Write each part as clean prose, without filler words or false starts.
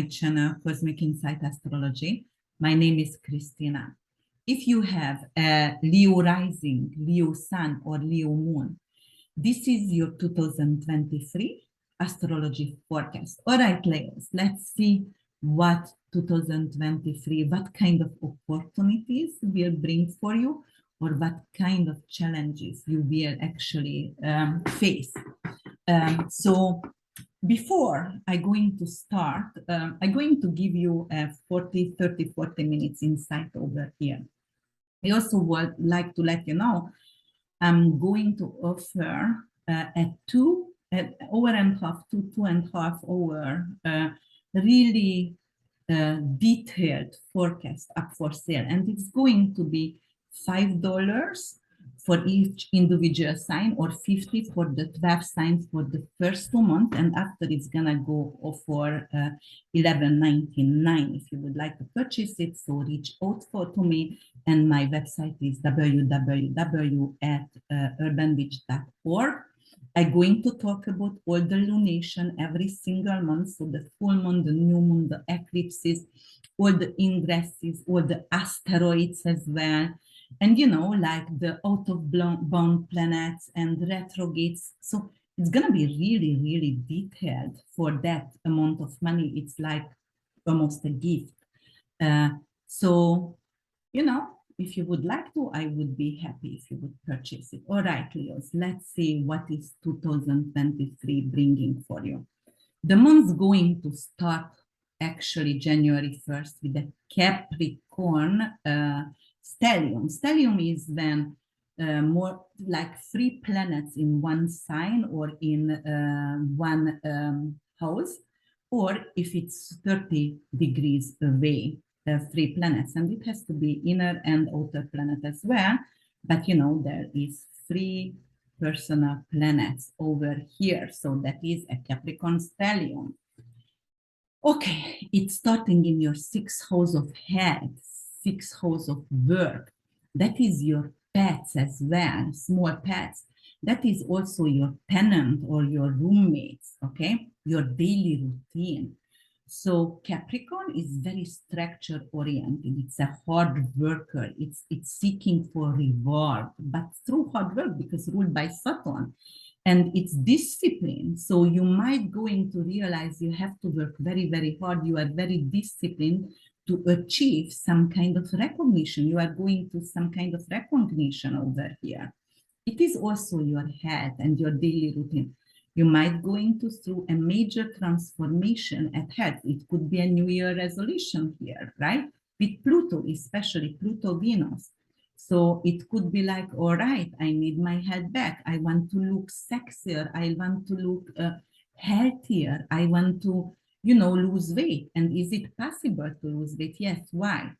channel, Cosmic Insight Astrology. My name is Christina. If you have a Leo rising, Leo sun, or Leo moon, this is your 2023 astrology forecast. All right, Leos, let's see what 2023, what kind of opportunities will bring for you, or what kind of challenges you will actually face. So before I'm going to start, I'm going to give you a 40 minutes insight over here. I also would like to let you know, I'm going to offer a 2.5 hour really detailed forecast up for sale. And it's going to be $5 for each individual sign, or 50 for the 12 signs for the first 2 months, and after it's gonna go for $11.99 if you would like to purchase it. So reach out to me, and my website is www.urbanwitch.org. I'm going to talk about all the lunation every single month, so the full moon, the new moon, the eclipses, all the ingresses, all the asteroids as well. And, you know, like the out-of-bound planets and retrogrades. So it's going to be really, really detailed for that amount of money. It's like almost a gift. So, you know, if you would like to, I would be happy if you would purchase it. All right, Leos, let's see what is 2023 bringing for you. The month's going to start actually January 1st with the Capricorn stellium. Stellium is when more like 3 planets in one sign or in one house, or if it's 30 degrees away, 3 planets, and it has to be inner and outer planet as well. But you know, there is 3 personal planets over here, so that is a Capricorn stellium. Okay, it's starting in your 6th house of health, 6th house of work. That is your pets as well, small pets. That is also your tenant or your roommates, okay? Your daily routine. So Capricorn is very structure oriented. It's a hard worker. It's seeking for reward, but through hard work, because ruled by Saturn. And it's discipline. So you might going to realize you have to work very, very hard. You are very disciplined to achieve some kind of recognition. You are going to some kind of recognition over here. It is also your health and your daily routine. You might going to through a major transformation at health. It could be a New Year resolution here, right? With Pluto, especially Pluto Venus. So it could be like, all right, I need my health back. I want to look sexier. I want to look healthier. I want to, you know, lose weight. And is it possible to lose weight? Yes. Why?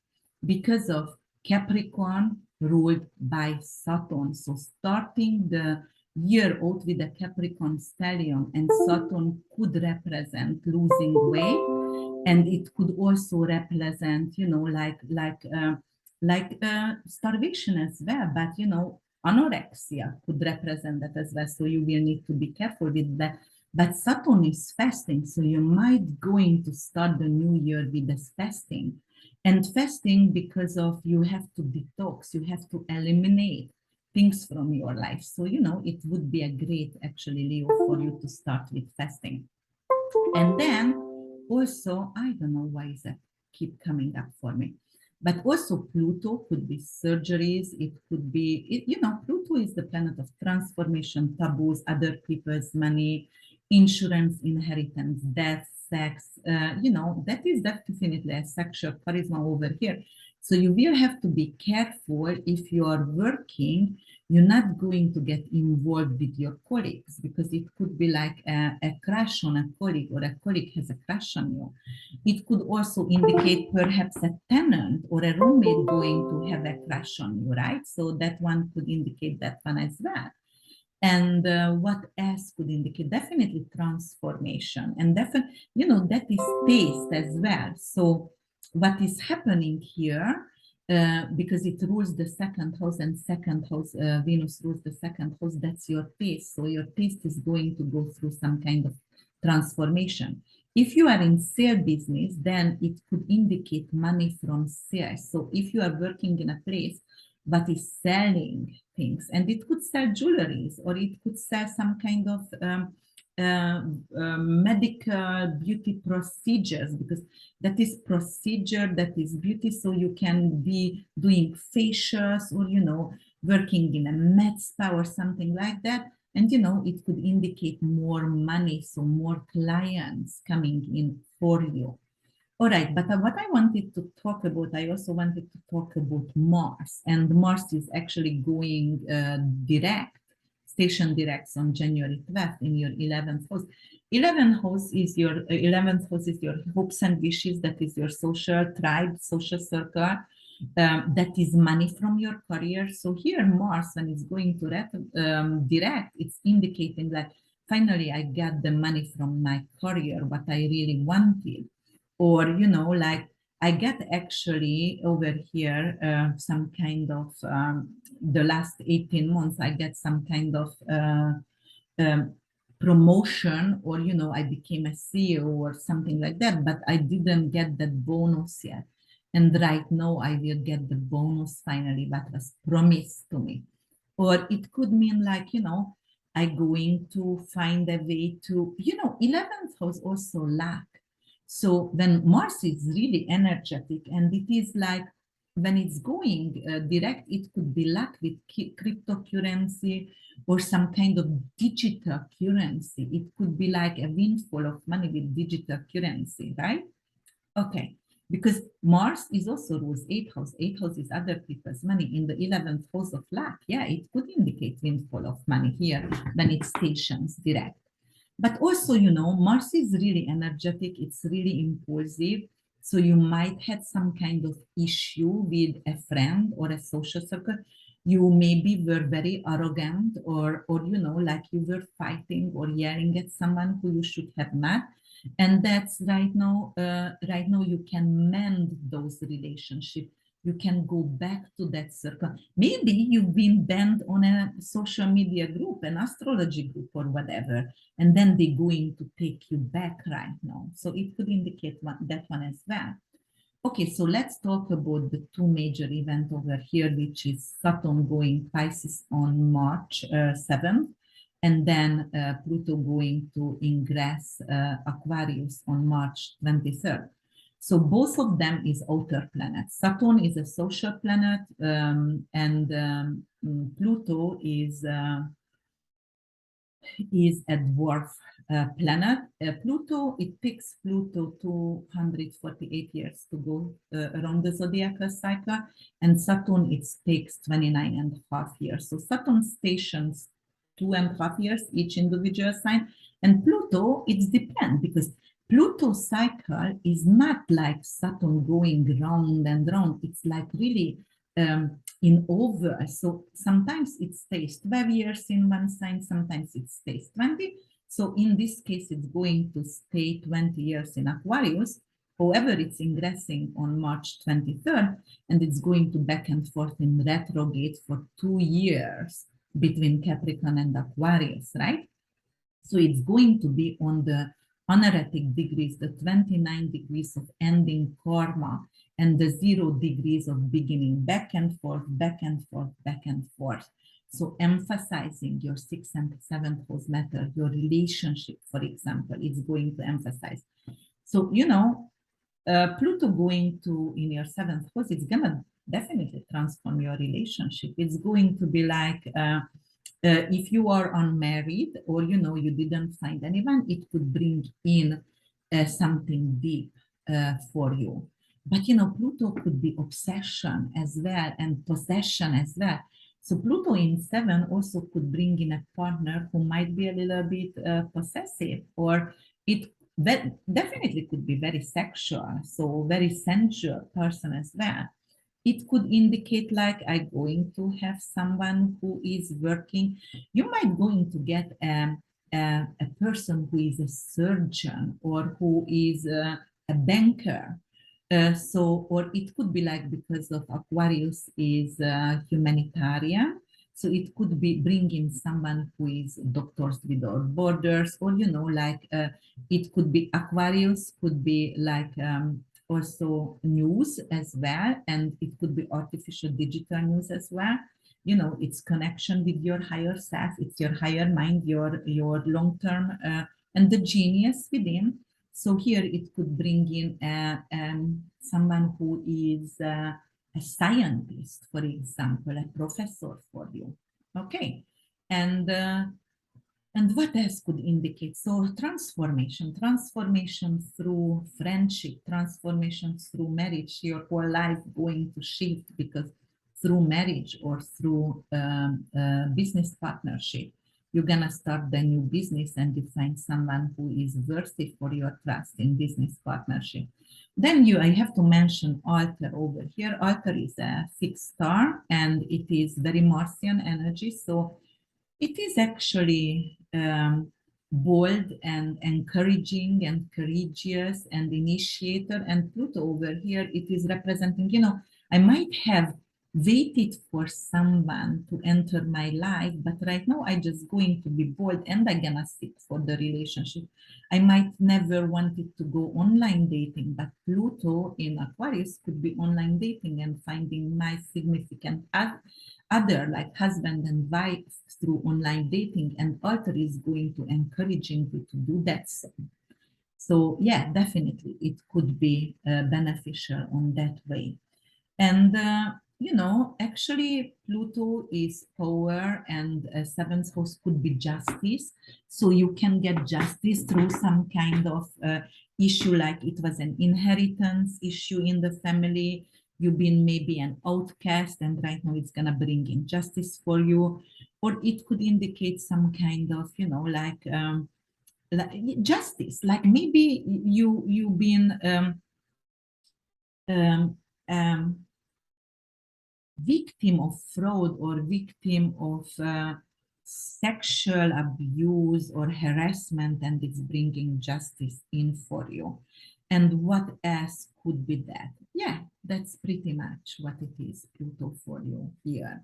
Because of Capricorn ruled by Saturn. So starting the year out with a Capricorn stellium, and Saturn could represent losing weight, and it could also represent, you know, like starvation as well. But you know, anorexia could represent that as well. So you will need to be careful with that. But Saturn is fasting, so you might going to start the new year with this fasting. And fasting because of you have to detox, you have to eliminate things from your life. So, you know, it would be a great, actually, Leo, for you to start with fasting. And then also, I don't know why is that keep coming up for me. But also Pluto could be surgeries. It could be, you know, Pluto is the planet of transformation, taboos, other people's money, insurance, inheritance, death, sex. You know, that is definitely a sexual charisma over here. So you will have to be careful if you are working. You're not going to get involved with your colleagues, because it could be like a crush on a colleague, or a colleague has a crush on you. It could also indicate perhaps a tenant or a roommate going to have a crush on you, right? So that one could indicate that one as well. And what else could indicate? Definitely transformation, and definitely, you know, that is taste as well. So what is happening here, because it rules the 2nd house, and 2nd house, Venus rules the 2nd house, that's your taste. So your taste is going to go through some kind of transformation. If you are in sale business, then it could indicate money from sales. So if you are working in a place that is selling things, and it could sell jewelries, or it could sell some kind of medical beauty procedures, because that is procedure, that is beauty. So you can be doing facials, or, you know, working in a med spa or something like that. And, you know, it could indicate more money, so more clients coming in for you. All right, but what I wanted to talk about, I also wanted to talk about Mars. And Mars is actually going direct, station direct on January 12th in your 11th house. 11th house is your hopes and wishes, that is your social tribe, social circle. That is money from your career. So here Mars, when it's going to direct, it's indicating that finally I got the money from my career, what I really wanted. Or, you know, like I get actually over here some kind of, the last 18 months, I get some kind of um, promotion, or, you know, I became a CEO or something like that, but I didn't get that bonus yet. And right now I will get the bonus finally that was promised to me. Or it could mean like, you know, I'm going to find a way to, you know, 11th house also luck. So when Mars is really energetic, and it is like when it's going direct, it could be luck with cryptocurrency or some kind of digital currency. It could be like a windfall of money with digital currency, right? Okay, because Mars is also rules 8th house. 8th house is other people's money. In the 11th house of luck, yeah, it could indicate windfall of money here when it stations direct. But also, you know, Mars is really energetic. It's really impulsive. So you might have some kind of issue with a friend or a social circle. You maybe were very arrogant, or you know, like you were fighting or yelling at someone who you should have met. And that's right now, you can mend those relationships. You can go back to that circle. Maybe you've been banned on a social media group, an astrology group or whatever, and then they're going to take you back right now. So it could indicate that one as well. Okay, so let's talk about the two major events over here, which is Saturn going Pisces on March 7th, and then Pluto going to ingress Aquarius on March 23rd. So both of them is outer planets. Saturn is a social planet, and Pluto is a dwarf planet. Pluto, it takes Pluto 248 years to go around the zodiacal cycle, and Saturn, it takes 29 and a half years. So Saturn stations 2.5 years each individual sign, and Pluto, it depends, because Pluto cycle is not like Saturn going round and round. It's like really in over. So sometimes it stays 12 years in one sign, sometimes it stays 20. So in this case, it's going to stay 20 years in Aquarius. However, it's ingressing on March 23rd, and it's going to back and forth in retrograde for 2 years between Capricorn and Aquarius, right? So it's going to be on the honorific degrees, the 29 degrees of ending karma, and the 0 degrees of beginning, back and forth, back and forth, back and forth. So emphasizing your 6th and 7th house matter, your relationship, for example, it's going to emphasize. So, you know, Pluto going to in your 7th house, it's gonna definitely transform your relationship. It's going to be like, if you are unmarried, or, you know, you didn't find anyone, it could bring in something deep for you. But, you know, Pluto could be obsession as well, and possession as well. So Pluto in 7 also could bring in a partner who might be a little bit possessive, or it definitely could be very sexual, so very sensual person as well. It could indicate like I'm going to have someone who is working. You might going to get a person who is a surgeon, or who is a banker. So, or it could be like, because of Aquarius is humanitarian. So it could be bringing someone who is Doctors Without Borders, or, you know, like it could be Aquarius, could be like also news as well, and it could be artificial digital news as well. You know, it's connection with your higher self, it's your higher mind, your long-term and the genius within. So here it could bring in someone who is a scientist, for example, a professor for you. Okay, and what else could indicate? So transformation through friendship, transformation through marriage, your whole life going to shift because through marriage or through business partnership, you're gonna start the new business and you find someone who is worthy for your trust in business partnership. Then I have to mention Altar over here. Altar is a fixed star and it is very Martian energy. So it is actually bold and encouraging and courageous and initiator. And Pluto over here, it is representing, you know, I might have waited for someone to enter my life, but right now I just going to be bold and I'm gonna stick for the relationship. I might never wanted to go online dating, but Pluto in Aquarius could be online dating and finding my significant other, like husband and wife, through online dating, and Altar is going to encouraging you to do that. So yeah, definitely it could be beneficial on that way. And you know, actually Pluto is power, and seventh house could be justice. So you can get justice through some kind of issue, like it was an inheritance issue in the family. You've been maybe an outcast, and right now it's gonna bring in justice for you. Or it could indicate some kind of, you know, like justice, like maybe you've been um, um, victim of fraud or victim of sexual abuse or harassment, and it's bringing justice in for you. And what else could be that? Yeah, that's pretty much what it is, Pluto, for you here.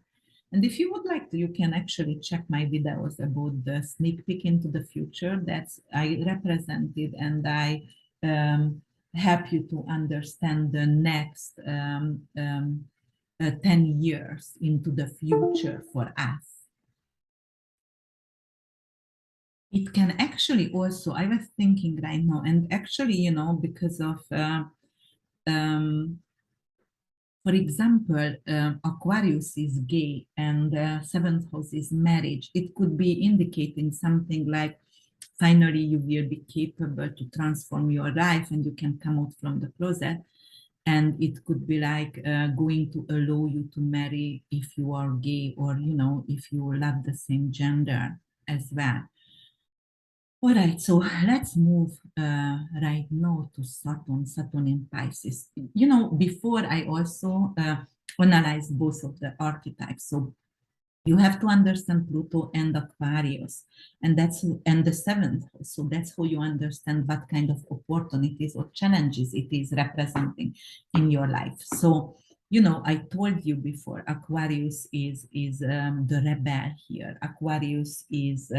And if you would like to, you can actually check my videos about the sneak peek into the future. That's I represented, and I help you to understand the next 10 years into the future for us. It can actually also, I was thinking right now, and actually, you know, because of, for example, Aquarius is gay and seventh house is marriage. It could be indicating something like, finally, you will be capable to transform your life and you can come out from the closet. And it could be like going to allow you to marry if you are gay, or, you know, if you love the same gender as well. All right, so let's move right now to Saturn in Pisces. You know, before I also analyzed both of the archetypes. So you have to understand Pluto and Aquarius, and the seventh. So that's how you understand what kind of opportunities or challenges it is representing in your life. So, you know, I told you before, Aquarius is the rebel here. Aquarius is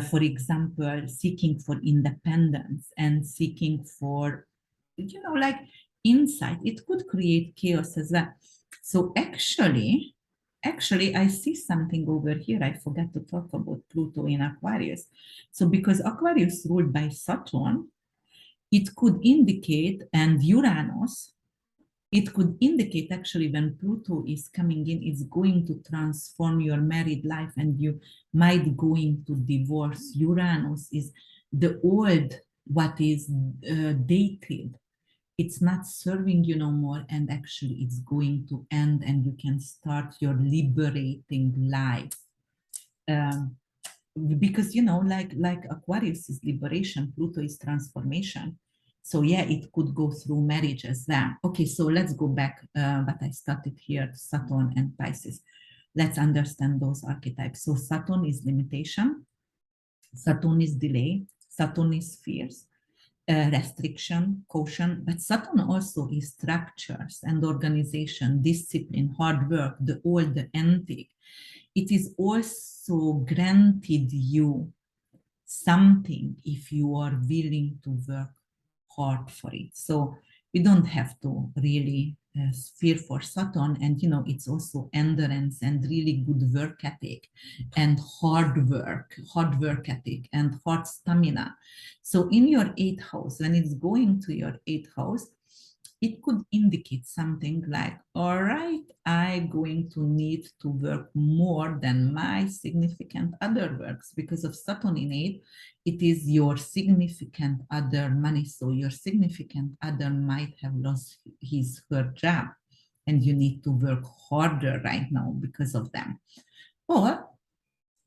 for example, seeking for independence and seeking for, you know, like insight. It could create chaos as well. So actually, I see something over here. I forgot to talk about Pluto in Aquarius. So because Aquarius ruled by Saturn, it could indicate, and Uranus, it could indicate actually when Pluto is coming in, it's going to transform your married life and you might going to divorce. Uranus is the old, what is dated. It's not serving you no more, and actually it's going to end and you can start your liberating life. Because, you know, like Aquarius is liberation, Pluto is transformation. So yeah, it could go through marriage as well. Okay, so let's go back, but I started here, Saturn and Pisces. Let's understand those archetypes. So Saturn is limitation, Saturn is delay, Saturn is fears, restriction, caution, but Saturn also is structures and organization, discipline, hard work, the old, the antique. it is also granted you something if you are willing to work hard for it. So we don't have to really fear for Saturn. And, you know, it's also endurance and really good work ethic and hard work ethic and hard stamina. So in your eighth house, when it's going to your eighth house, it could indicate something like, all right, I'm going to need to work more than my significant other works because of Saturn in eight. It is your significant other money. So your significant other might have lost his her job and you need to work harder right now because of them. Or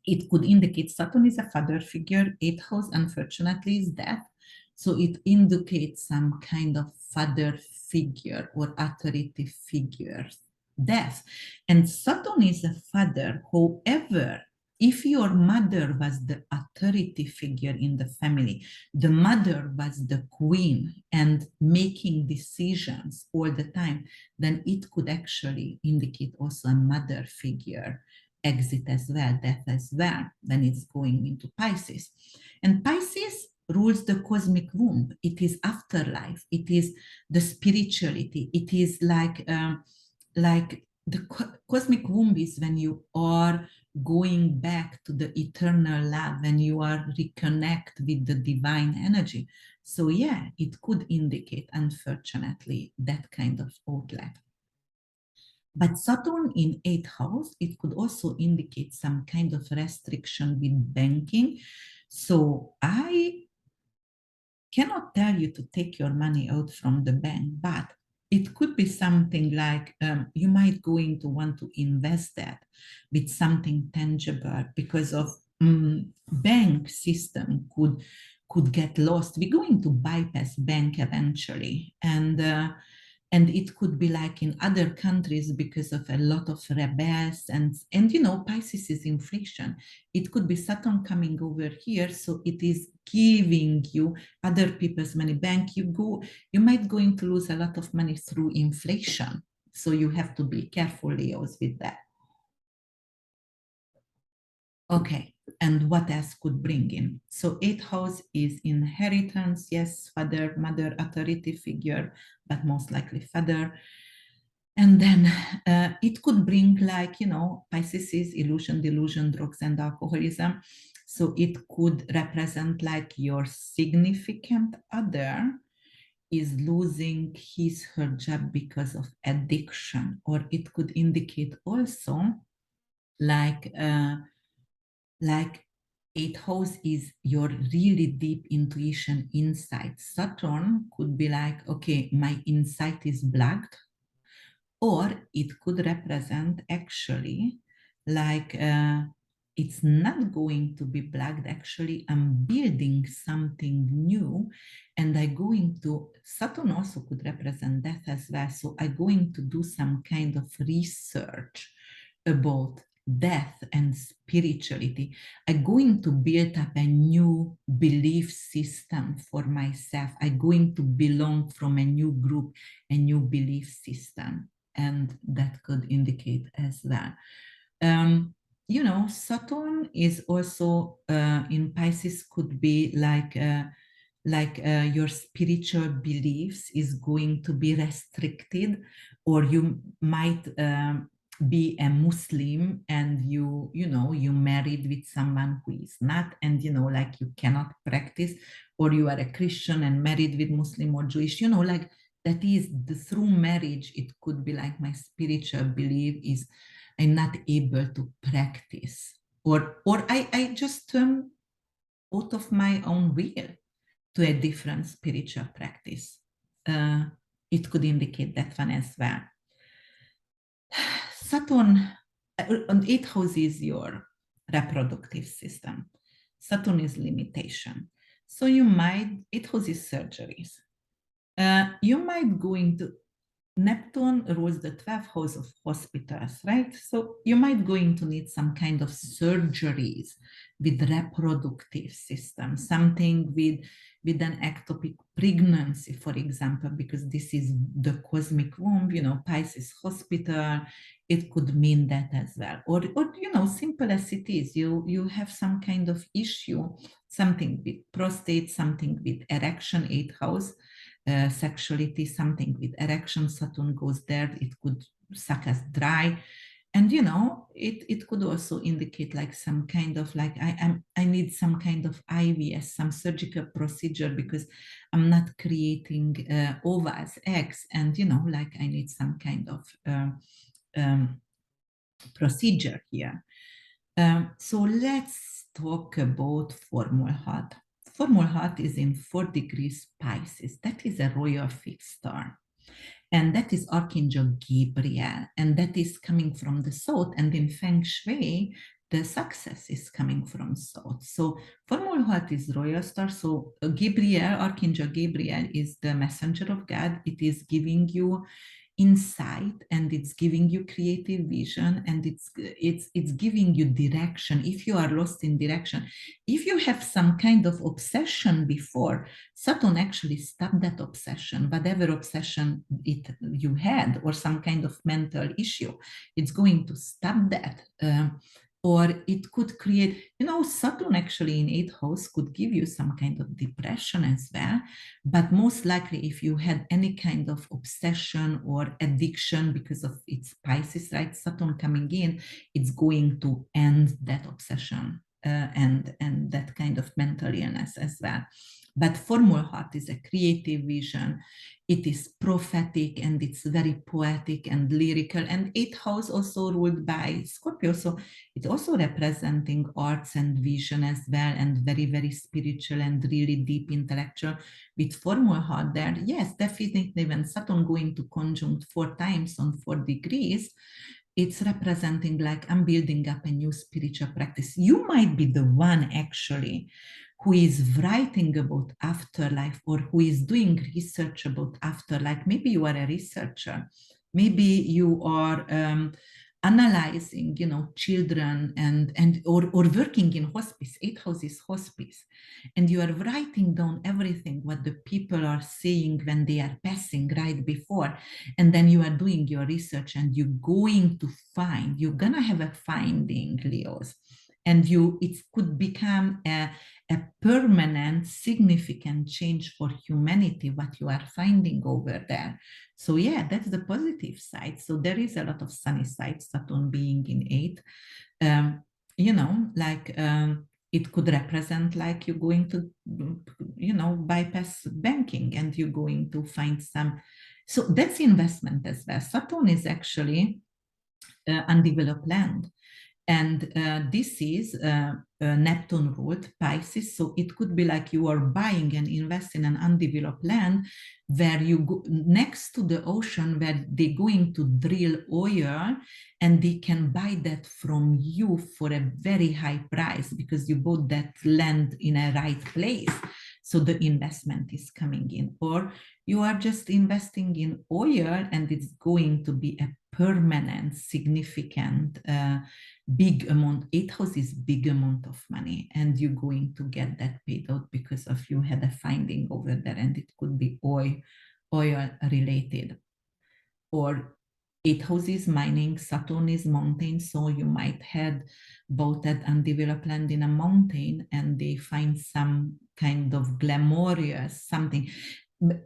it could indicate Saturn is a father figure, eighth house, unfortunately, is death. So it indicates some kind of father figure or authority figure, death. And Saturn is a father. However, if your mother was the authority figure in the family, the mother was the queen and making decisions all the time, then it could actually indicate also a mother figure exit as well, death as well, then it's going into Pisces. And Pisces rules the cosmic womb. It is afterlife. It is the spirituality. It is like the cosmic womb is when you are going back to the eternal love, when you are reconnect with the divine energy. So yeah, it could indicate, unfortunately, that kind of outlet. But Saturn in eighth house, it could also indicate some kind of restriction with banking. So I cannot tell you to take your money out from the bank, but it could be something like you might going to want to invest that with something tangible because of bank system could get lost. We're going to bypass bank eventually, and it could be like in other countries because of a lot of rebels and you know, Pisces is inflation. It could be Saturn coming over here, so it is giving you other people's money. Bank, you might going to lose a lot of money through inflation, so you have to be careful, Leos, with that. Okay, and what else could bring in? So eighth house is inheritance. Yes, father, mother, authority figure, but most likely father. And then it could bring, like, you know, Pisces is illusion, delusion, drugs, and alcoholism. So it could represent like your significant other is losing his, her job because of addiction. Or it could indicate also like eighth house is your really deep intuition insight. Saturn could be like, okay, my insight is blocked, or it could represent actually like it's not going to be blocked. Actually, I'm building something new, and I going to, Saturn also could represent that as well. So I'm going to do some kind of research about death and spirituality. I'm going to build up a new belief system for myself. I'm going to belong from a new group, a new belief system, and that could indicate as well. You know, Saturn is also in Pisces could be like your spiritual beliefs is going to be restricted, or you might be a Muslim and you know you married with someone who is not, and you know, like you cannot practice, or you are a Christian and married with Muslim or Jewish, you know, like that is the through marriage. It could be like my spiritual belief is I'm not able to practice, or I just out of my own will to a different spiritual practice. It could indicate that one as well. Saturn on eighth house is your reproductive system. Saturn is limitation. So you might, eighth house is surgeries. You might go into, Neptune rules the 12th house of hospitals, right? So you might going to need some kind of surgeries with reproductive system, something with with an ectopic pregnancy, for example, because this is the cosmic womb, you know, Pisces hospital, it could mean that as well. Or you know, simple as it is, you have some kind of issue, something with prostate, something with erection, 8th house, sexuality, something with erection, Saturn goes there, it could suck us dry. And you know, it could also indicate like some kind of like I need some kind of IVS, some surgical procedure, because I'm not creating ovaries, eggs, and you know, like I need some kind of um, procedure here. So let's talk about formal heart. Formal heart is in 4 degrees Pisces. That is a royal fixed star. And that is Archangel Gabriel. And that is coming from the south. And in Feng Shui, the success is coming from south. So formal heart is royal star. So Gabriel, Archangel Gabriel is the messenger of God. It is giving you insight, and it's giving you creative vision, and it's giving you direction if you are lost in direction. If you have some kind of obsession before, Saturn actually stopped that obsession, whatever obsession you had, or some kind of mental issue, it's going to stop that. Or it could create, you know, Saturn actually in 8th house could give you some kind of depression as well. But most likely, if you had any kind of obsession or addiction because of its Pisces, right, Saturn coming in, it's going to end that obsession and that kind of mental illness as well. But formal heart is a creative vision. It is prophetic, and it's very poetic and lyrical. And 8th house also ruled by Scorpio. So it's also representing arts and vision as well, and very, very spiritual and really deep intellectual. With formal heart there, yes, definitely when Saturn going to conjunct 4 times on 4 degrees, it's representing like I'm building up a new spiritual practice. You might be the one actually who is writing about afterlife, or who is doing research about afterlife. Maybe you are a researcher. Maybe you are analyzing, you know, children or working in hospice. 8th house is hospice, and you are writing down everything what the people are saying when they are passing right before, and then you are doing your research, and you're going to find, you're gonna have a finding, Leos, and it could become a permanent, significant change for humanity, what you are finding over there. So yeah, that's the positive side. So there is a lot of sunny sides, Saturn being in 8th. You know, like it could represent like you're going to, you know, bypass banking, and you're going to find some. So that's investment as well. Saturn is actually undeveloped land. And this is Neptune ruled Pisces. So it could be like you are buying and invest in an undeveloped land where you go next to the ocean, where they're going to drill oil, and they can buy that from you for a very high price because you bought that land in a right place. So the investment is coming in. Or you are just investing in oil, and it's going to be a permanent, significant, big amount. 8th house is big amount of money, and you're going to get that paid out because of you had a finding over there, and it could be oil related. Or 8th house is mining, Saturn is mountain, so you might had bought that undeveloped land in a mountain, and they find some kind of glamorous something.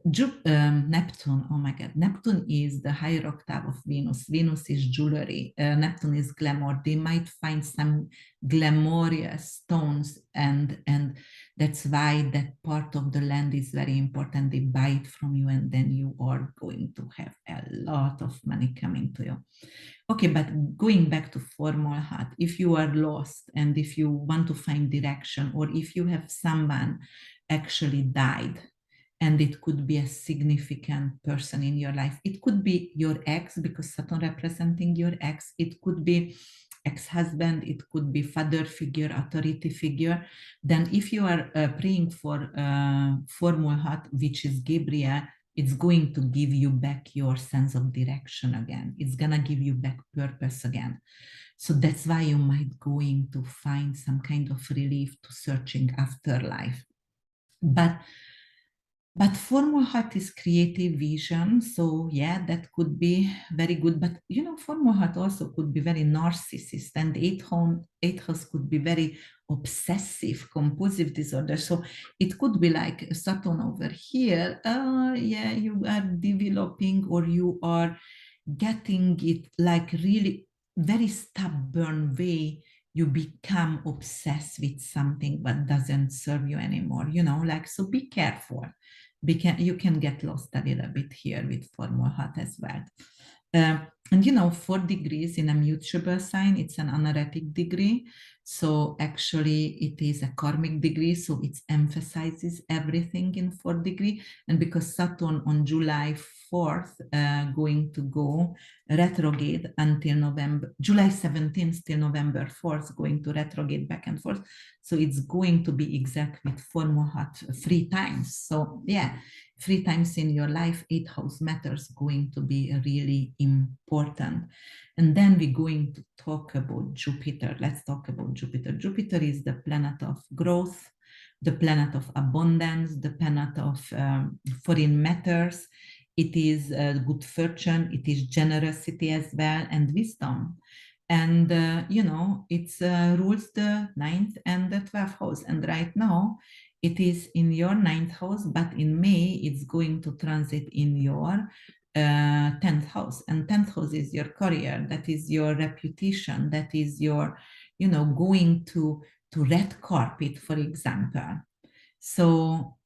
Neptune, oh my God, Neptune is the higher octave of Venus. Venus is jewelry. Neptune is glamour. They might find some glamorous stones, and that's why that part of the land is very important. They buy it from you, and then you are going to have a lot of money coming to you. Okay, but going back to formal heart, if you are lost, and if you want to find direction, or if you have someone actually died, and it could be a significant person in your life. It could be your ex, because Saturn representing your ex. It could be ex-husband. It could be father figure, authority figure. Then if you are praying for formal heart, which is Gabriel, it's going to give you back your sense of direction again. It's gonna give you back purpose again. So that's why you might going to find some kind of relief to searching after life. But formal heart is creative vision. So yeah, that could be very good. But you know, formal heart also could be very narcissist, and eighth house could be very obsessive, compulsive disorder. So it could be like Saturn over here. Yeah, you are developing, or you are getting it like really very stubborn way. You become obsessed with something but doesn't serve you anymore, you know, like, so be careful. You can get lost a little bit here with formal heart as well. uh, and you know, 4 degrees in a mutable sign, it's an honorific degree. So actually it is a karmic degree, so it emphasizes everything in 4 degree. And because Saturn on July 4th going to go retrograde until November, July 17th till November 4th, going to retrograde back and forth. So it's going to be exact with formal heart 3 times. So yeah, 3 times in your life, 8th house matters going to be really important. And then we're going to talk about Jupiter. Let's talk about Jupiter. Jupiter is the planet of growth, the planet of abundance, the planet of foreign matters. It is good fortune, it is generosity as well, and wisdom. And you know, it rules the 9th and the 12th house. And right now, it is in your 9th house, but in May, it's going to transit in your 10th house. And 10th house is your career, that is your reputation, that is your, you know, going to red carpet, for example. So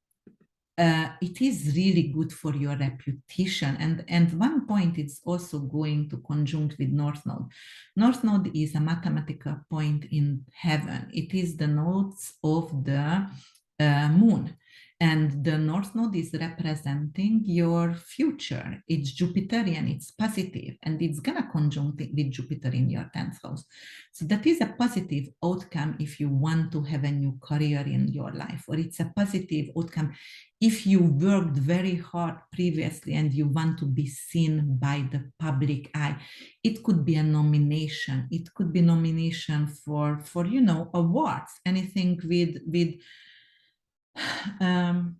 it is really good for your reputation. And one point, it's also going to conjunct with North Node. North Node is a mathematical point in heaven. It is the nodes of the moon. And the North Node is representing your future. It's Jupiterian, it's positive, and it's going to conjunct with Jupiter in your 10th house. So that is a positive outcome if you want to have a new career in your life, or it's a positive outcome if you worked very hard previously and you want to be seen by the public eye. It could be a nomination. It could be nomination for you know, awards, anything with um,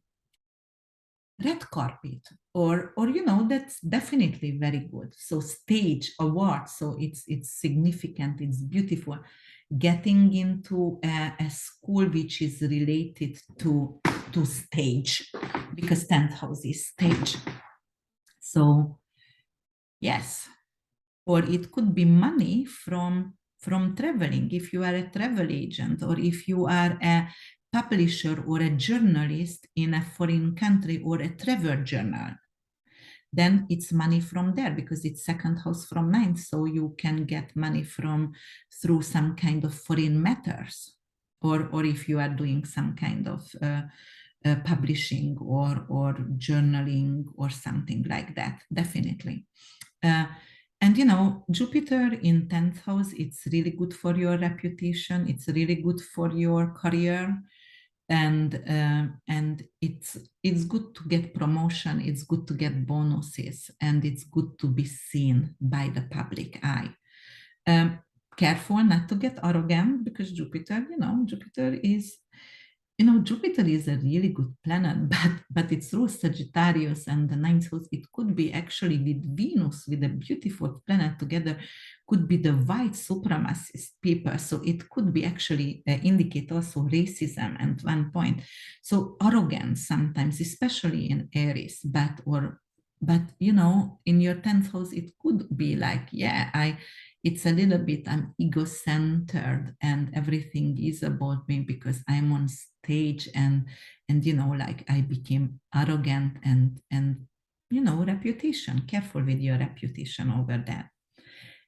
red carpet, or you know, that's definitely very good. So stage awards, so it's significant, it's beautiful. Getting into a school which is related to stage, because 10th house is stage. So yes, or it could be money from traveling, if you are a travel agent, or if you are a publisher or a journalist in a foreign country, or a travel journal, then it's money from there, because it's 2nd house from 9th. So you can get money from through some kind of foreign matters, or if you are doing some kind of publishing or journaling or something like that, definitely. Uh, and you know, Jupiter in 10th house, it's really good for your reputation. It's really good for your career. And it's good to get promotion. It's good to get bonuses, and it's good to be seen by the public eye. Um, Careful not to get arrogant, because Jupiter, you know, Jupiter is a really good planet, but it's through Sagittarius and the 9th house. It could be actually with Venus, with a beautiful planet together, could be the white supremacist people. So it could be actually indicate also racism at one point. So arrogance sometimes, especially in Aries, but you know, in your 10th house, it could be like, yeah, it's a little bit, I'm ego-centered and everything is about me because I'm on stage, and you know, like, I became arrogant, and you know, reputation. Careful with your reputation over that.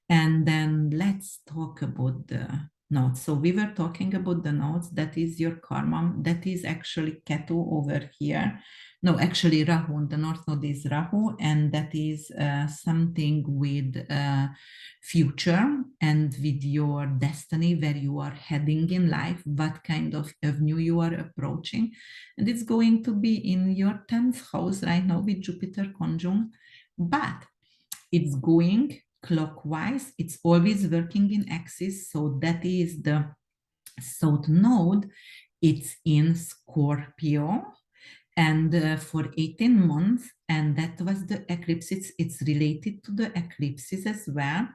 And then let's talk about the nodes. So we were talking about the nodes. That is your karma. That is actually Ketu over here. No, actually Rahu. The north node is Rahu, and that is something with future and with your destiny, where you are heading in life, what kind of avenue you are approaching. And it's going to be in your 10th house right now with Jupiter conjunct, but it's going clockwise. It's always working in axis. So that is the south node it's in Scorpio, and for 18 months, and that was the eclipse. It's related to the eclipses as well.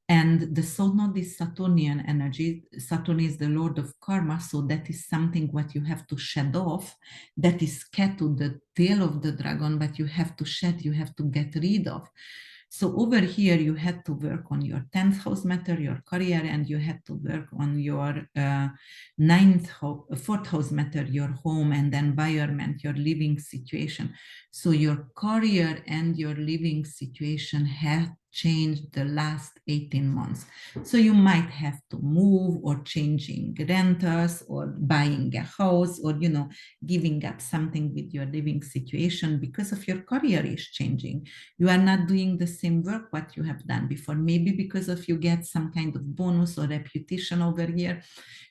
And the South Node is Saturnian energy. Saturn is the Lord of Karma, so that is something what you have to shed off. That is Ketu, the tail of the dragon, but you have to shed, you have to get rid of. So over here, you had to work on your 10th house matter, your career, and you had to work on your fourth house matter, your home and environment, your living situation. So your career and your living situation have changed the last 18 months. So you might have to move or changing renters or buying a house or, giving up something with your living situation because of your career is changing. You are not doing the same work what you have done before. Maybe because of you get some kind of bonus or reputation over here,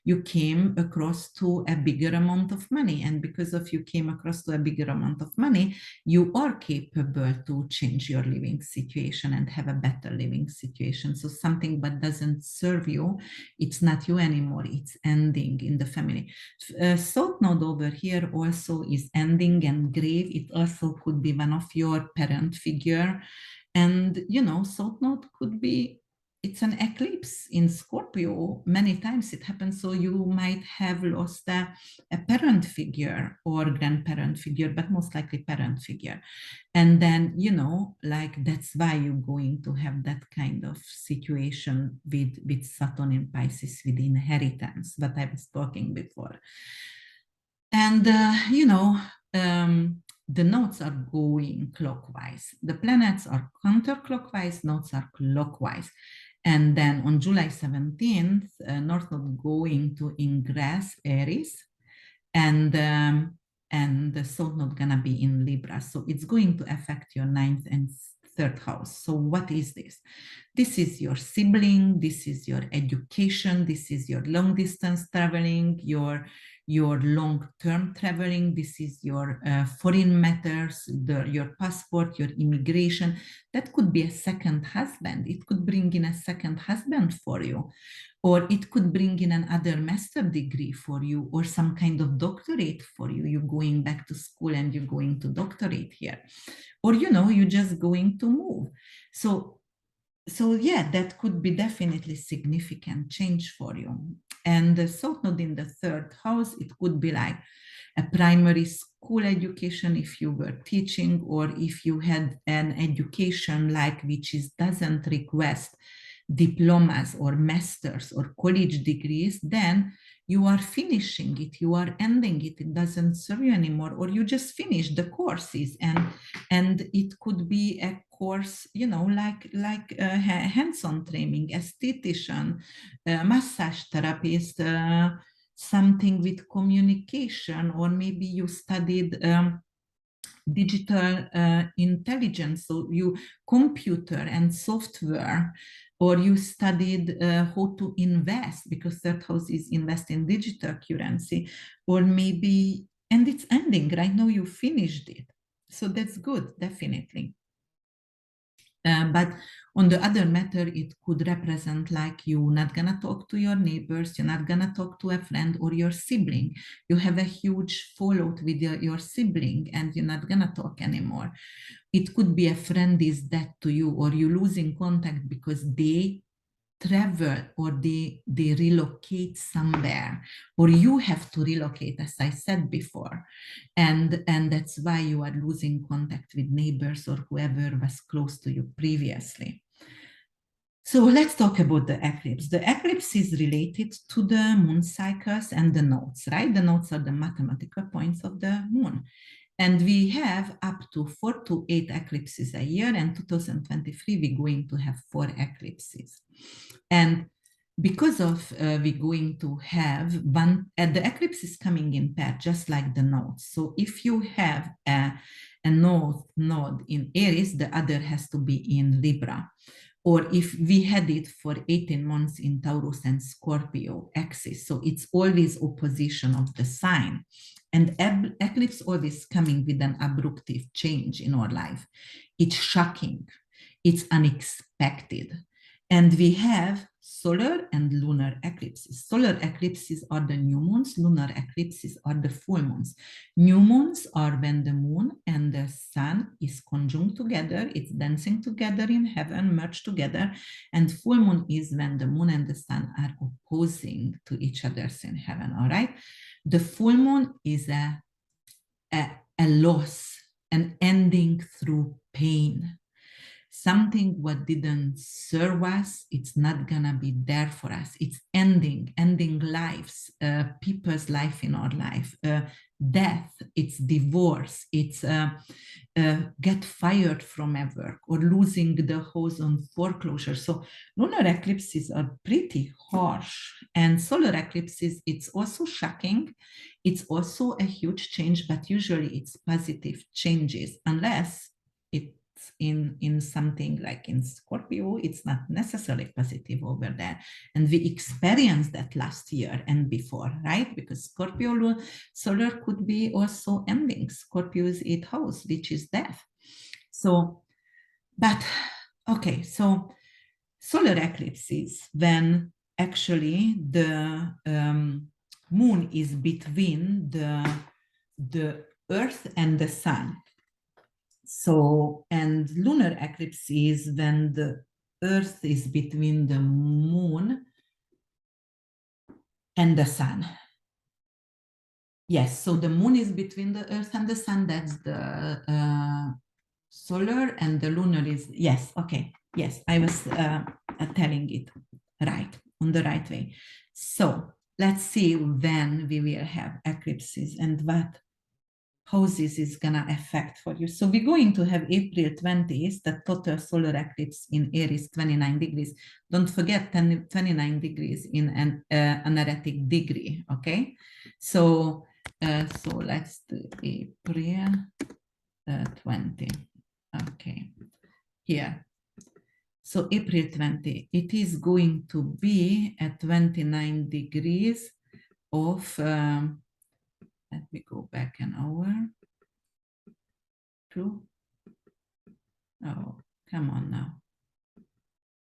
you came across to a bigger amount of money. And because of you came across to a bigger amount of money, you are capable to change your living situation and have a better living situation. So something that doesn't serve you, it's not you anymore, it's ending in the family. South Node over here also is ending and grave. It also could be one of your parent figure. And, South Node could be, it's an eclipse in Scorpio. Many times it happens. So you might have lost a parent figure or grandparent figure, but most likely parent figure. And then, like that's why you're going to have that kind of situation with Saturn and Pisces with inheritance, that I was talking before. And, the nodes are going clockwise. The planets are counterclockwise, nodes are clockwise. And then on July 17th, North Node going to ingress Aries, and the South Node gonna be in Libra. So it's going to affect your 9th and 3rd house. So what is this? This is your sibling, this is your education, this is your long distance traveling, your long-term traveling, this is your foreign matters, your passport, your immigration. That could be a second husband. It could bring in a second husband for you, or it could bring in another master degree for you, or some kind of doctorate for you. You're going back to school and you're going to doctorate here, or you're just going to move. So yeah, that could be definitely significant change for you. And the South Node in the 3rd house, it could be like a primary school education if you were teaching, or if you had an education like which doesn't request diplomas or masters or college degrees, then you are finishing it, you are ending it, it doesn't serve you anymore, or you just finish the courses. And it could be a course, like hands-on training, esthetician, massage therapist, something with communication, or maybe you studied digital intelligence, so you computer and software, or you studied how to invest, because 3rd house is invest in digital currency, or maybe, and it's ending right now, you finished it. So that's good, definitely. But on the other matter, it could represent like you're not gonna talk to your neighbors, you're not gonna talk to a friend or your sibling. You have a huge fallout with your sibling and you're not gonna talk anymore. It could be a friend is dead to you, or you're losing contact because they travel, or they relocate somewhere, or you have to relocate, as I said before, and that's why you are losing contact with neighbors or whoever was close to you previously. So let's talk about the eclipse. The eclipse is related to the moon cycles and the nodes, right? The nodes are the mathematical points of the moon. And we have up to 4 to 8 eclipses a year, and 2023, we're going to have 4 eclipses. And because of we're going to have one, the eclipse is coming in pair, just like the nodes. So if you have a node in Aries, the other has to be in Libra. Or if we had it for 18 months in Taurus and Scorpio axis, so it's always opposition of the sign. And eclipse always coming with an abrupt change in our life. It's shocking, it's unexpected, And we have solar and lunar eclipses. Solar eclipses are the new moons, lunar eclipses are the full moons. New moons are when the moon and the sun is conjunct together, it's dancing together in heaven, merged together. And full moon is when the moon and the sun are opposing to each other in heaven, all right? The full moon is a loss, an ending through pain. Something what didn't serve us, it's not gonna be there for us. It's ending lives, people's life in our life, death, it's divorce, it's get fired from a work or losing the house on foreclosure. So lunar eclipses are pretty harsh, and solar eclipses, it's also shocking. It's also a huge change, but usually it's positive changes, unless it's in something like in Scorpio, it's not necessarily positive over there. And we experienced that last year and before, right? Because Scorpio solar could be also ending. Scorpio's 8th house, which is death. So, but okay, so solar eclipses, when actually the moon is between the earth and the sun. So, and lunar eclipse is when the earth is between the moon and the sun. Yes, so the moon is between the earth and the sun, that's the solar, and the lunar is, yes, okay, yes, I was telling it right, on the right way. So let's see when we will have eclipses and what houses is gonna affect for you. So we're going to have April 20th, the total solar eclipse in Aries, 29 degrees. Don't forget 29 degrees in an analytic degree, okay? So, so let's do April 20, okay, here. So April 20, it is going to be at 29 degrees of, let me go back an hour. True. Oh, come on now.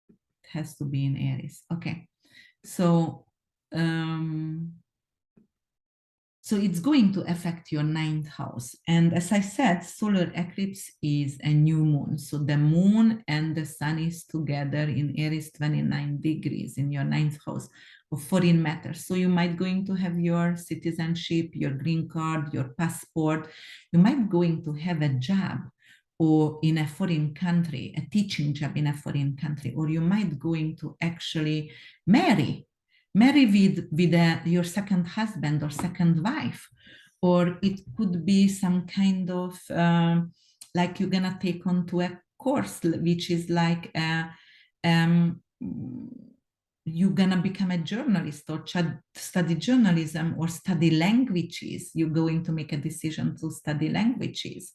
It has to be in Aries. Okay. So, so it's going to affect your 9th house. And as I said, solar eclipse is a new moon. So the moon and the sun is together in Aries, 29 degrees in your 9th house of foreign matters. So you might going to have your citizenship, your green card, your passport. You might going to have a job or in a foreign country, a teaching job in a foreign country, or you might going to actually marry with your second husband or second wife, or it could be some kind of like you're gonna take on to a course which is like you're gonna become a journalist or study journalism or study languages. You're going to make a decision to study languages.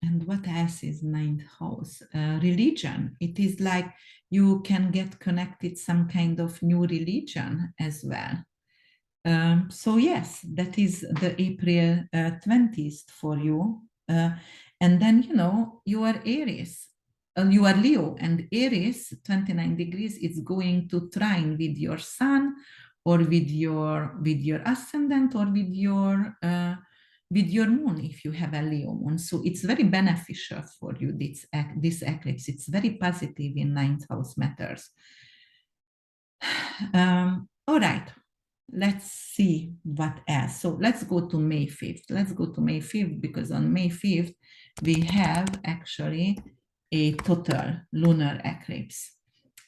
And what else is 9th house? Religion. It is like you can get connected some kind of new religion as well. So yes, that is the April 20th for you. And then, you know, you are Aries. You are Leo, and Aries, 29 degrees, is going to trine with your sun or with your ascendant or with your moon if you have a Leo moon. So it's very beneficial for you, this eclipse. It's very positive in 9th house matters. All right, let's see what else. So let's go to May 5th. Let's go to May 5th because on May 5th, we have actually a total lunar eclipse.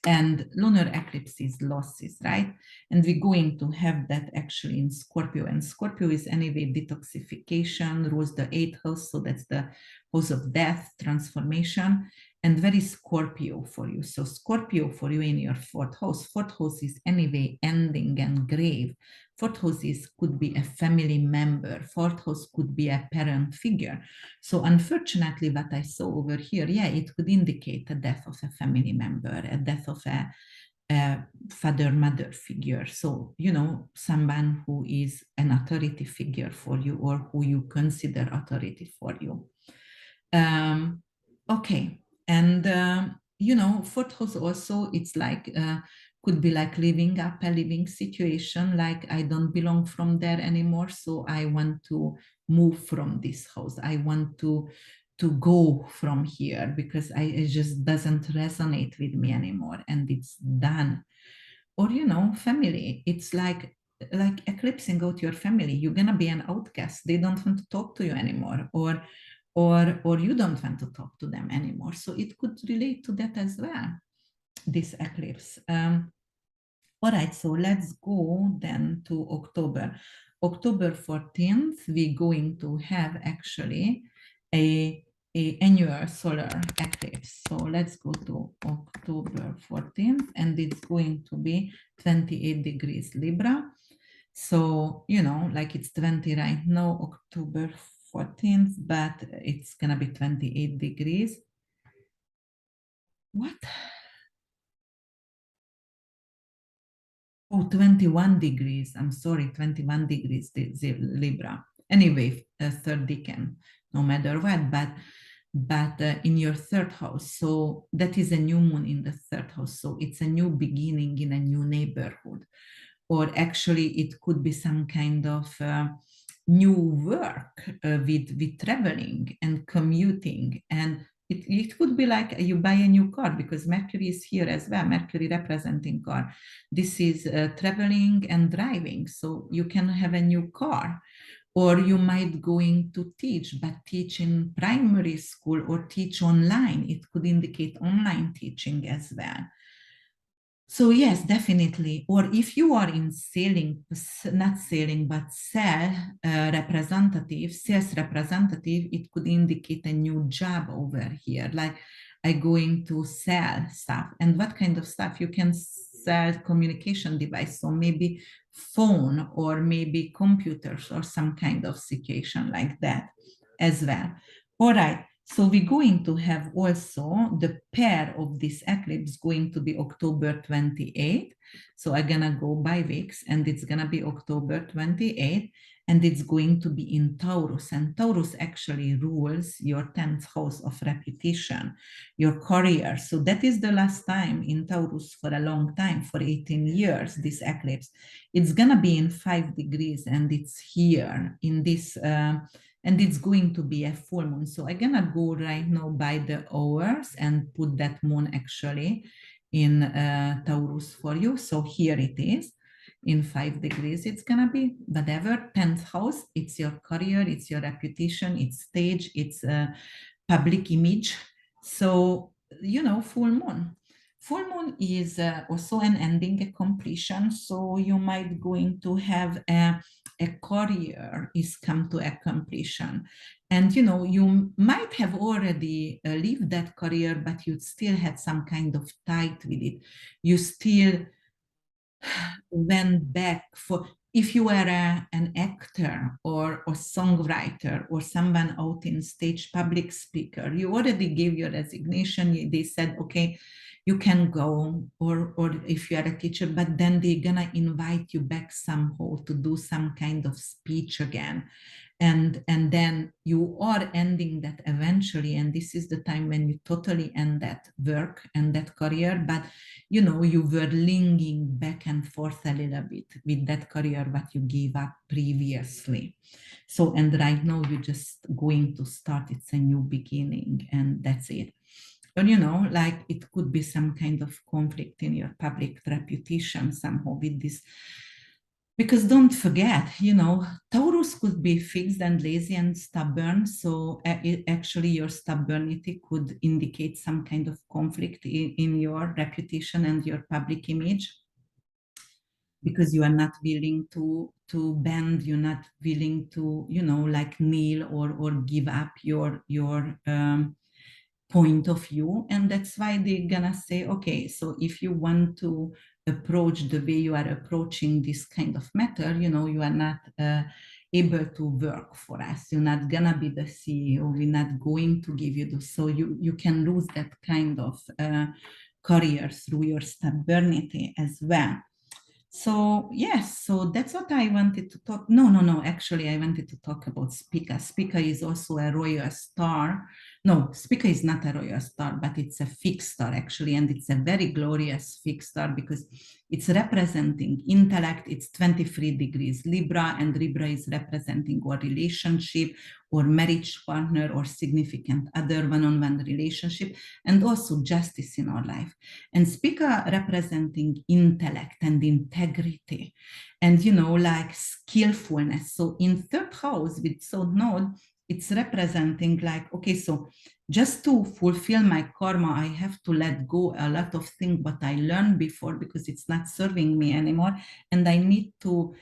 And lunar eclipse is losses, right? And we're going to have that actually in Scorpio. And Scorpio is anyway detoxification, rules the 8th house. So that's the house of death, transformation, and very Scorpio for you. So Scorpio for you in your 4th house. 4th house is anyway ending and grave. 4th house could be a family member. 4th house could be a parent figure. So unfortunately, what I saw over here, yeah, it could indicate a death of a family member, a death of a father-mother figure. So, you know, someone who is an authority figure for you or who you consider authority for you. Okay. And fourth house also, it's like, could be like living up a living situation, like I don't belong from there anymore, so I want to move from this house. I want to go from here because it just doesn't resonate with me anymore and it's done. Or family, it's like eclipsing out your family. You're gonna be an outcast. They don't want to talk to you anymore, or you don't want to talk to them anymore. So it could relate to that as well, this eclipse. All right, so let's go then to October. October 14th, we're going to have actually a, a annual solar eclipse. So let's go to October 14th, and it's going to be 28 degrees Libra. So, like it's 20 right now, October 14th, but it's gonna be 28 degrees. What? Oh, 21 degrees. I'm sorry, 21 degrees, the Libra. Anyway, a third decan, no matter what, but in your third house. So that is a new moon in the third house. So it's a new beginning in a new neighborhood. Or actually, it could be some kind of new work with traveling and commuting. And it could be like you buy a new car because Mercury is here as well, Mercury representing car. This is traveling and driving. So you can have a new car, or you might going to teach, but teach in primary school or teach online. It could indicate online teaching as well. So yes, definitely. Or if you are in sailing, not sailing, but sales representative, it could indicate a new job over here. Like I going to sell stuff. And what kind of stuff? You can sell communication device. So maybe phone or maybe computers or some kind of situation like that as well. All right. So we're going to have also the pair of this eclipse going to be October 28th. So I'm gonna go by weeks, and it's gonna be October 28th, and it's going to be in Taurus. And Taurus actually rules your 10th house of repetition, your career. So that is the last time in Taurus for a long time, for 18 years, this eclipse. It's gonna be in 5 degrees, and it's here in this and it's going to be a full moon. So I'm gonna go right now by the hours and put that moon actually in Taurus for you. So here it is in 5 degrees. It's gonna be whatever, 10th house. It's your career, it's your reputation, it's stage, it's public image. So, full moon. Full moon is also an ending, a completion. So you might going to have a career is come to a completion. And you might have already lived that career, but you still had some kind of tight with it. You still went back for, if you were an actor or a songwriter or someone out in stage, public speaker, you already gave your resignation. They said, okay, you can go, or if you are a teacher, but then they're gonna invite you back somehow to do some kind of speech again. And then you are ending that eventually, and this is the time when you totally end that work and that career. But you were linking back and forth a little bit with that career what you gave up previously. So, and right now you're just going to start, it's a new beginning, and that's it. But like it could be some kind of conflict in your public reputation somehow with this. Because don't forget, Taurus could be fixed and lazy and stubborn. So actually your stubbornity could indicate some kind of conflict in your reputation and your public image, because you are not willing to bend, you're not willing to, like kneel or give up your point of view. And that's why they're gonna say, okay, so if you want to approach the way you are approaching this kind of matter, you are not able to work for us, you're not gonna be the CEO, we're not going to give you the, so you can lose that kind of career through your stubbornity as well. So yes, so that's what I wanted to talk. No, actually I wanted to talk about Spica. Spica is also a royal star, No, Spica is not a royal star, but it's a fixed star actually, and it's a very glorious fixed star because it's representing intellect. It's 23 degrees Libra, and Libra is representing our relationship or marriage partner or significant other one-on-one relationship, and also justice in our life. And Spica representing intellect and integrity, and like skillfulness. So in third house with South Node, it's representing like, okay, so just to fulfill my karma, I have to let go a lot of things what I learned before because it's not serving me anymore. And I need to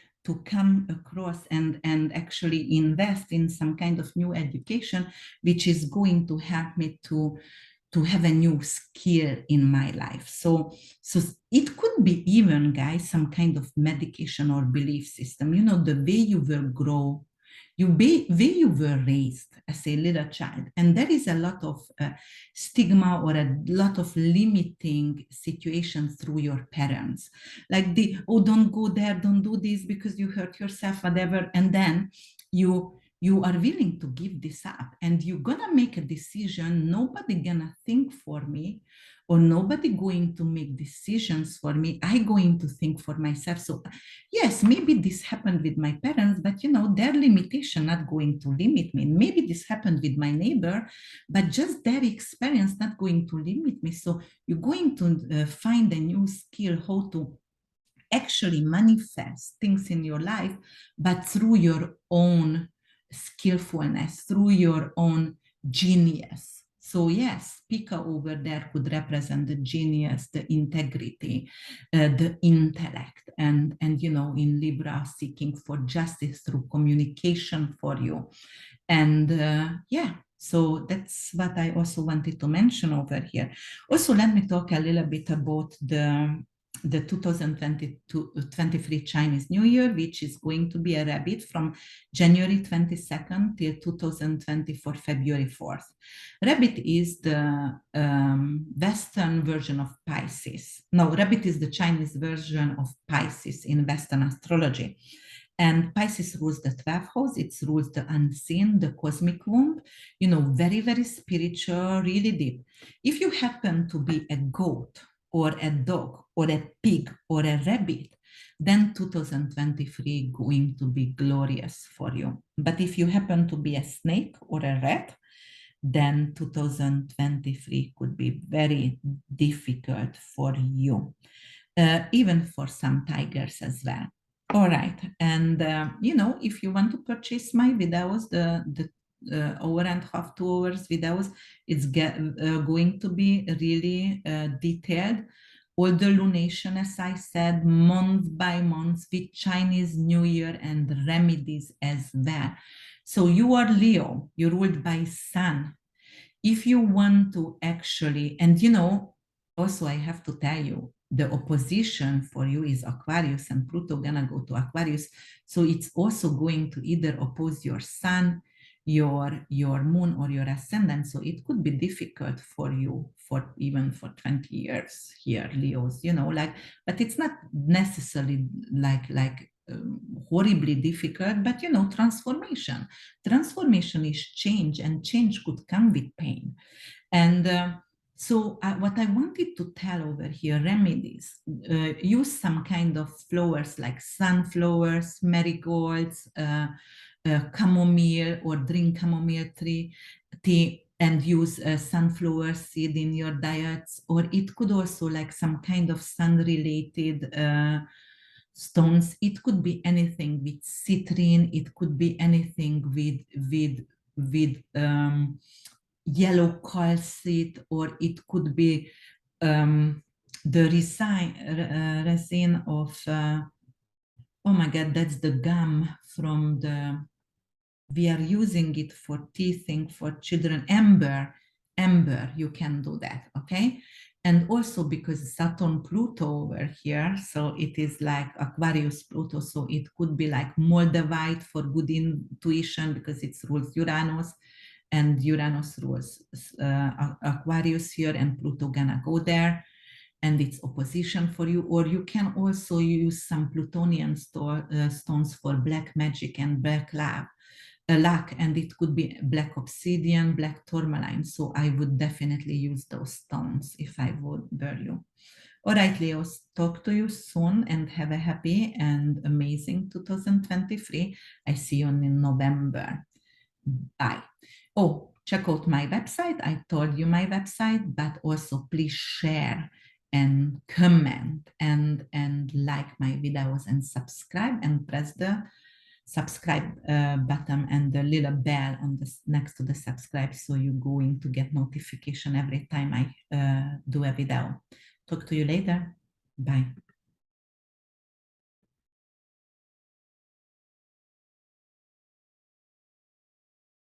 come across and actually invest in some kind of new education, which is going to help me to have a new skill in my life. So it could be even, guys, some kind of medication or belief system, the way you will grow, where you were raised as a little child. And there is a lot of stigma or a lot of limiting situations through your parents. Like oh, don't go there, don't do this because you hurt yourself, whatever. And then you are willing to give this up and you're gonna make a decision. Nobody gonna think for me, or nobody going to make decisions for me. I going to think for myself. So yes, maybe this happened with my parents, but their limitation not going to limit me. Maybe this happened with my neighbor, but just their experience not going to limit me. So you're going to find a new skill how to actually manifest things in your life, but through your own skillfulness, through your own genius. So yes, Pika over there could represent the genius, the integrity, the intellect, and in Libra, seeking for justice through communication for you. And yeah, so that's what I also wanted to mention over here. Also, let me talk a little bit about the 2023 Chinese New Year, which is going to be a rabbit from January 22nd till 2024 February 4th. Rabbit is the Western version of Pisces. No, Rabbit is the Chinese version of Pisces in Western astrology. And Pisces rules the 12th house. It rules the unseen, the cosmic womb, very, very spiritual, really deep. If you happen to be a goat or a dog or a pig or a rabbit, then 2023 going to be glorious for you. But if you happen to be a snake or a rat, then 2023 could be very difficult for you, even for some tigers as well. All right, and if you want to purchase my videos, the hour and a half, 2 hours videos, it's going to be really detailed. All the lunation, as I said, month by month with Chinese New Year and remedies as well. So you are Leo, you're ruled by Sun. If you want to actually, and also I have to tell you, the opposition for you is Aquarius, and Pluto gonna go to Aquarius. So it's also going to either oppose your sun, your moon, or your ascendant. So it could be difficult for you for even for 20 years here, Leos, but it's not necessarily like horribly difficult, but transformation is change, and change could come with pain. And so what I wanted to tell over here, remedies, use some kind of flowers like sunflowers, marigolds, chamomile, or drink chamomile tea, and use sunflower seed in your diets. Or it could also like some kind of sun-related stones. It could be anything with citrine. It could be anything with yellow calcite, or it could be the resin of oh my god, that's the gum from we are using it for teething for children. Amber, you can do that, okay? And also because Saturn Pluto over here, so it is like Aquarius Pluto, so it could be like Moldavite for good intuition because it rules Uranus, and Uranus rules Aquarius here, and Pluto gonna go there, and it's opposition for you. Or you can also use some plutonian stones for black magic and black love. luck, and it could be black obsidian, black tourmaline. So I would definitely use those stones if I were you. All right, Leos, talk to you soon and have a happy and amazing 2023. I see you in November. Bye. Oh, check out my website. I told you my website, but also please share and comment and like my videos and subscribe and press the subscribe button and the little bell on the next to the subscribe, so you're going to get notification every time I do a video. Talk to you later. Bye.